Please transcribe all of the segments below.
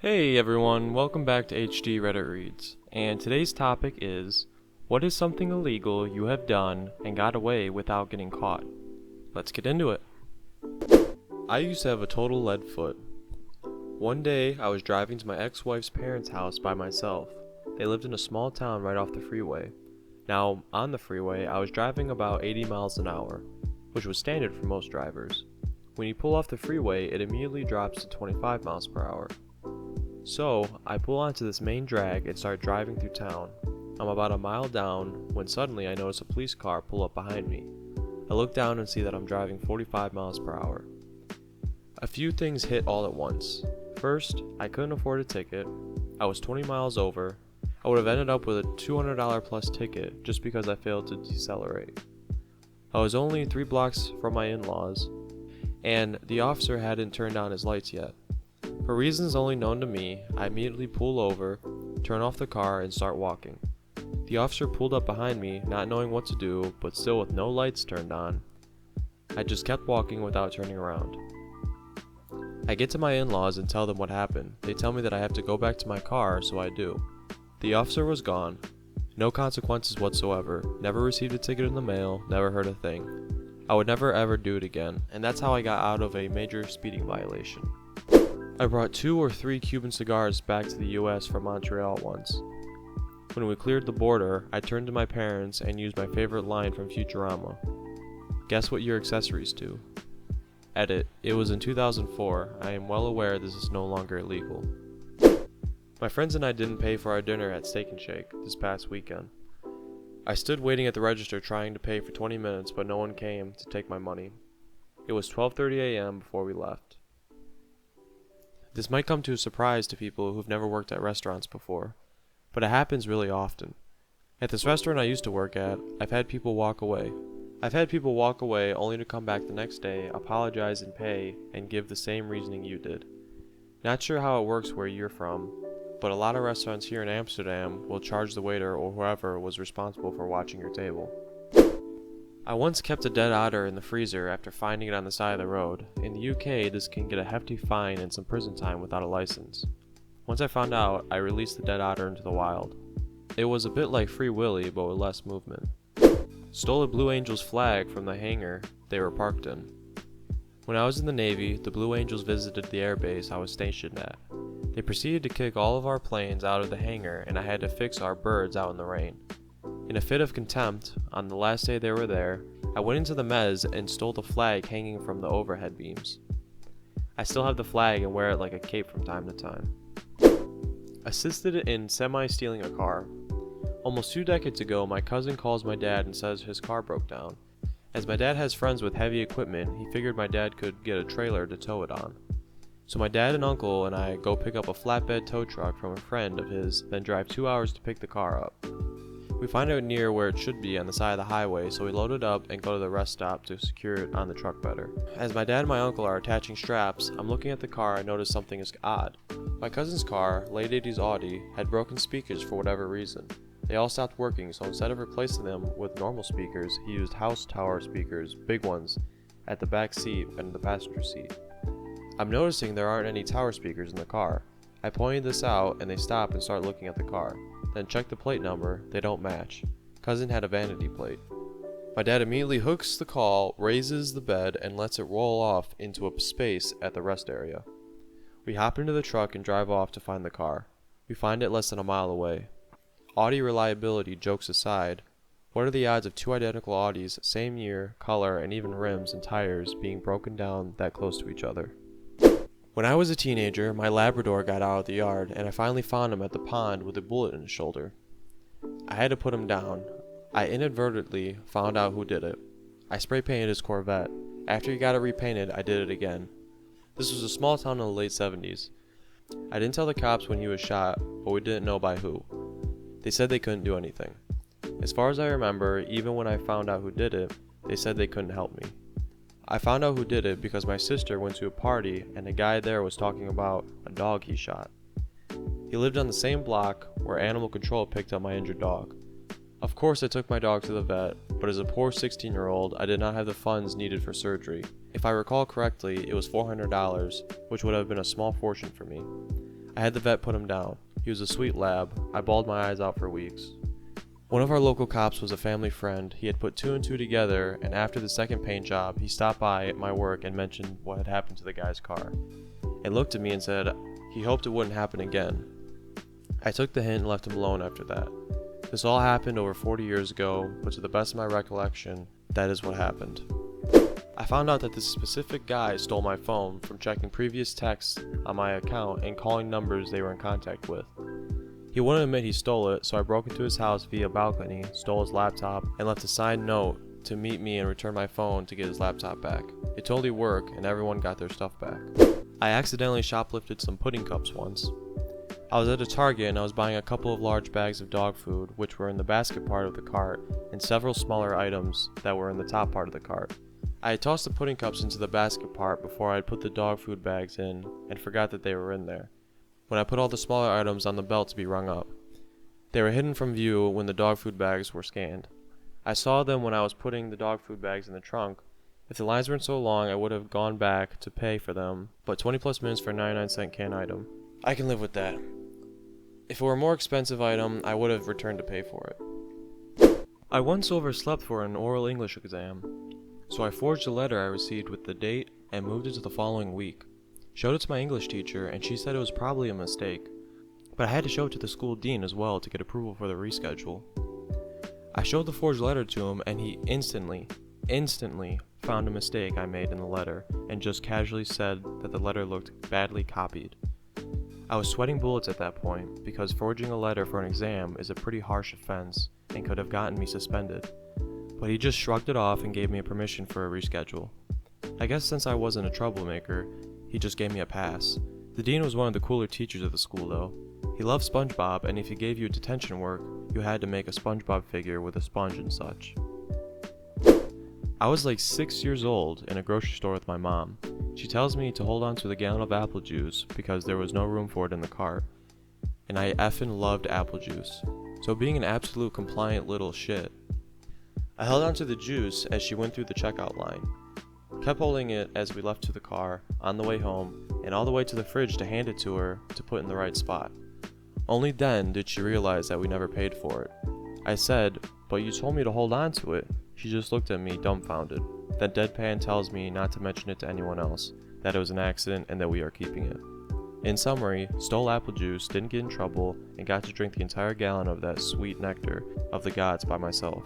Hey everyone, welcome back to HD Reddit Reads, and today's topic is, what is something illegal you have done and got away without getting caught? Let's get into it. I used to have a total lead foot. One day, I was driving to my ex-wife's parents' house by myself. They lived in a small town right off the freeway. Now, on the freeway, I was driving about 80 miles an hour, which was standard for most drivers. When you pull off the freeway, it immediately drops to 25 miles per hour. So, I pull onto this main drag and start driving through town. I'm about a mile down when suddenly I notice a police car pull up behind me. I look down and see that I'm driving 45 miles per hour. A few things hit all at once. First, I couldn't afford a ticket. I was 20 miles over. I would have ended up with a $200 plus ticket just because I failed to decelerate. I was only 3 blocks from my in-laws, and the officer hadn't turned on his lights yet. For reasons only known to me, I immediately pull over, turn off the car, and start walking. The officer pulled up behind me, not knowing what to do, but still with no lights turned on. I just kept walking without turning around. I get to my in-laws and tell them what happened. They tell me that I have to go back to my car, so I do. The officer was gone. No consequences whatsoever. Never received a ticket in the mail, never heard a thing. I would never ever do it again, and that's how I got out of a major speeding violation. I brought 2 or 3 Cuban cigars back to the US from Montreal once. When we cleared the border, I turned to my parents and used my favorite line from Futurama. Guess what your accessories to? Edit. It was in 2004. I am well aware this is no longer illegal. My friends and I didn't pay for our dinner at Steak and Shake this past weekend. I stood waiting at the register trying to pay for 20 minutes, but no one came to take my money. It was 12:30 a.m. before we left. This might come to a surprise to people who've never worked at restaurants before, but it happens really often. At this restaurant I used to work at, I've had people walk away. Only to come back the next day, apologize and pay, and give the same reasoning you did. Not sure how it works where you're from, but a lot of restaurants here in Amsterdam will charge the waiter or whoever was responsible for watching your table. I once kept a dead otter in the freezer after finding it on the side of the road. In the UK, this can get a hefty fine and some prison time without a license. Once I found out, I released the dead otter into the wild. It was a bit like Free Willy, but with less movement. Stole a Blue Angels flag from the hangar they were parked in. When I was in the Navy, the Blue Angels visited the airbase I was stationed at. They proceeded to kick all of our planes out of the hangar, and I had to fix our birds out in the rain. In a fit of contempt, on the last day they were there, I went into the mez and stole the flag hanging from the overhead beams. I still have the flag and wear it like a cape from time to time. Assisted in semi-stealing a car. Almost 2 decades ago, my cousin calls my dad and says his car broke down. As my dad has friends with heavy equipment, he figured my dad could get a trailer to tow it on. So my dad and uncle and I go pick up a flatbed tow truck from a friend of his, then drive 2 hours to pick the car up. We find it near where it should be on the side of the highway, so we load it up and go to the rest stop to secure it on the truck better. As my dad and my uncle are attaching straps, I'm looking at the car and notice something is odd. My cousin's car, late 80s Audi, had broken speakers for whatever reason. They all stopped working, so instead of replacing them with normal speakers, he used house tower speakers, big ones, at the back seat and the passenger seat. I'm noticing there aren't any tower speakers in the car. I pointed this out and they stop and start looking at the car. Then check the plate number, they don't match. Cousin had a vanity plate. My dad immediately hooks the call, raises the bed, and lets it roll off into a space at the rest area. We hop into the truck and drive off to find the car. We find it less than a mile away. Audi reliability jokes aside, what are the odds of 2 identical Audis, same year, color, and even rims and tires being broken down that close to each other? When I was a teenager, my Labrador got out of the yard, and I finally found him at the pond with a bullet in his shoulder. I had to put him down. I inadvertently found out who did it. I spray painted his Corvette. After he got it repainted, I did it again. This was a small town in the late 70s. I didn't tell the cops when he was shot, but we didn't know by who. They said they couldn't do anything. As far as I remember, even when I found out who did it, they said they couldn't help me. I found out who did it because my sister went to a party and a guy there was talking about a dog he shot. He lived on the same block where animal control picked up my injured dog. Of course I took my dog to the vet, but as a poor 16-year-old, I did not have the funds needed for surgery. If I recall correctly, it was $400, which would have been a small fortune for me. I had the vet put him down. He was a sweet lab. I bawled my eyes out for weeks. One of our local cops was a family friend. He had put two and two together, and after the second paint job, he stopped by at my work and mentioned what had happened to the guy's car, and looked at me and said he hoped it wouldn't happen again. I took the hint and left him alone after that. This all happened over 40 years ago, but to the best of my recollection, that is what happened. I found out that this specific guy stole my phone from checking previous texts on my account and calling numbers they were in contact with. He wouldn't admit he stole it, so I broke into his house via balcony, stole his laptop, and left a signed note to meet me and return my phone to get his laptop back. It totally worked, and everyone got their stuff back. I accidentally shoplifted some pudding cups once. I was at a Target and I was buying a couple of large bags of dog food, which were in the basket part of the cart, and several smaller items that were in the top part of the cart. I had tossed the pudding cups into the basket part before I had put the dog food bags in, and forgot that they were in there, when I put all the smaller items on the belt to be rung up. They were hidden from view when the dog food bags were scanned. I saw them when I was putting the dog food bags in the trunk. If the lines weren't so long, I would have gone back to pay for them, but 20 plus minutes for a 99-cent can item. I can live with that. If it were a more expensive item, I would have returned to pay for it. I once overslept for an oral English exam, so I forged a letter I received with the date and moved it to the following week. Showed it to my English teacher, and she said it was probably a mistake, but I had to show it to the school dean as well to get approval for the reschedule. I showed the forged letter to him, and he instantly found a mistake I made in the letter, and just casually said that the letter looked badly copied. I was sweating bullets at that point, because forging a letter for an exam is a pretty harsh offense, and could have gotten me suspended. But he just shrugged it off and gave me a permission for a reschedule. I guess since I wasn't a troublemaker, he just gave me a pass. The dean was one of the cooler teachers of the school though. He loved SpongeBob, and if he gave you detention work, you had to make a SpongeBob figure with a sponge and such. I was like 6 years old in a grocery store with my mom. She tells me to hold on to the gallon of apple juice because there was no room for it in the cart. And I effing loved apple juice. So being an absolute compliant little shit, I held on to the juice as she went through the checkout line. Kept holding it as we left to the car, on the way home, and all the way to the fridge to hand it to her to put in the right spot. Only then did she realize that we never paid for it. I said, "But you told me to hold on to it." She just looked at me dumbfounded. Then deadpan tells me not to mention it to anyone else, that it was an accident and that we are keeping it. In summary, stole apple juice, didn't get in trouble, and got to drink the entire gallon of that sweet nectar of the gods by myself.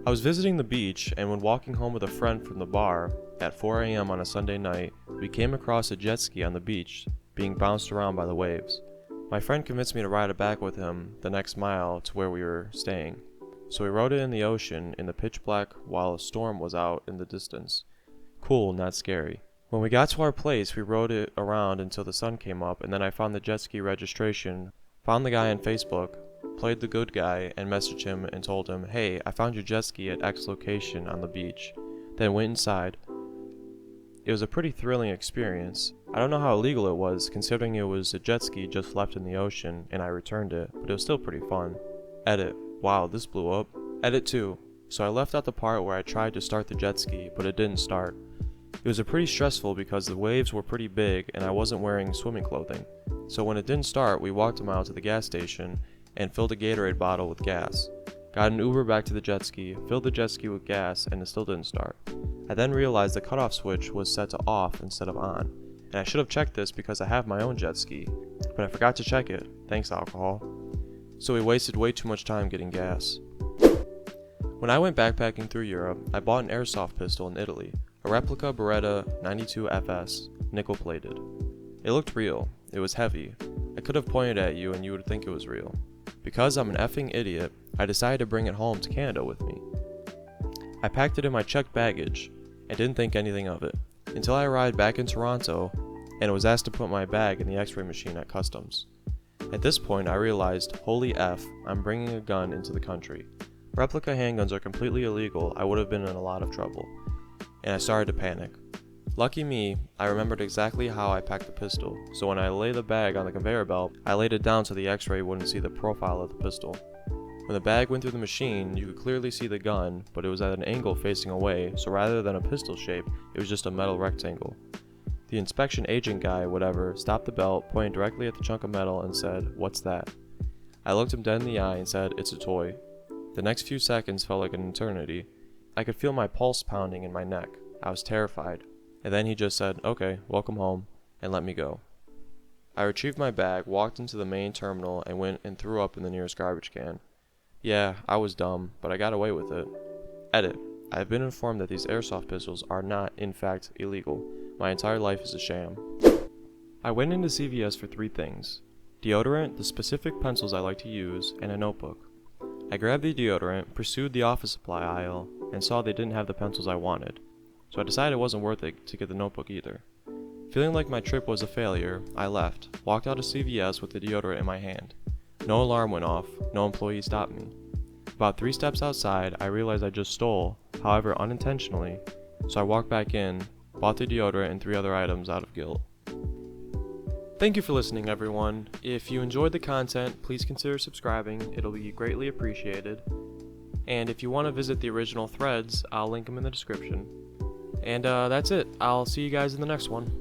I was visiting the beach, and when walking home with a friend from the bar at 4 a.m. on a Sunday night, we came across a jet ski on the beach, being bounced around by the waves. My friend convinced me to ride it back with him the next mile to where we were staying. So we rode it in the ocean in the pitch black while a storm was out in the distance. Cool, not scary. When we got to our place, we rode it around until the sun came up, and then I found the jet ski registration, found the guy on Facebook, played the good guy, and messaged him and told him, "Hey, I found your jet ski at X location on the beach." Then went inside. It was a pretty thrilling experience. I don't know how illegal it was, considering it was a jet ski just left in the ocean, and I returned it, but it was still pretty fun. Edit. Wow, this blew up. Edit 2. So I left out the part where I tried to start the jet ski, but it didn't start. It was pretty stressful because the waves were pretty big and I wasn't wearing swimming clothing. So when it didn't start, we walked a mile to the gas station and filled a Gatorade bottle with gas. Got an Uber back to the jet ski, filled the jet ski with gas, and it still didn't start. I then realized the cutoff switch was set to off instead of on. And I should have checked this because I have my own jet ski, but I forgot to check it. Thanks, alcohol. So we wasted way too much time getting gas. When I went backpacking through Europe, I bought an airsoft pistol in Italy, a replica Beretta 92 FS, nickel plated. It looked real. It was heavy. I could have pointed at you and you would think it was real. Because I'm an effing idiot, I decided to bring it home to Canada with me. I packed it in my checked baggage and didn't think anything of it, until I arrived back in Toronto and was asked to put my bag in the x-ray machine at customs. At this point I realized, holy F, I'm bringing a gun into the country. Replica handguns are completely illegal, I would have been in a lot of trouble. And I started to panic. Lucky me, I remembered exactly how I packed the pistol, so when I laid the bag on the conveyor belt, I laid it down so the x-ray wouldn't see the profile of the pistol. When the bag went through the machine, you could clearly see the gun, but it was at an angle facing away, so rather than a pistol shape, it was just a metal rectangle. The inspection agent guy, whatever, stopped the belt, pointed directly at the chunk of metal and said, "What's that?" I looked him dead in the eye and said, "It's a toy." The next few seconds felt like an eternity. I could feel my pulse pounding in my neck. I was terrified. And then he just said, "Okay, welcome home," and let me go. I retrieved my bag, walked into the main terminal, and went and threw up in the nearest garbage can. Yeah, I was dumb, but I got away with it. Edit. I have been informed that these airsoft pistols are not, in fact, illegal. My entire life is a sham. I went into CVS for 3 things: deodorant, the specific pencils I like to use, and a notebook. I grabbed the deodorant, pursued the office supply aisle, and saw they didn't have the pencils I wanted, so I decided it wasn't worth it to get the notebook either. Feeling like my trip was a failure, I left, walked out of CVS with the deodorant in my hand. No alarm went off, no employee stopped me. About 3 steps outside, I realized I just stole, however unintentionally, so I walked back in, bought the deodorant and 3 other items out of guilt. Thank you for listening, everyone. If you enjoyed the content, please consider subscribing. It'll be greatly appreciated. And if you want to visit the original threads, I'll link them in the description. And that's it. I'll see you guys in the next one.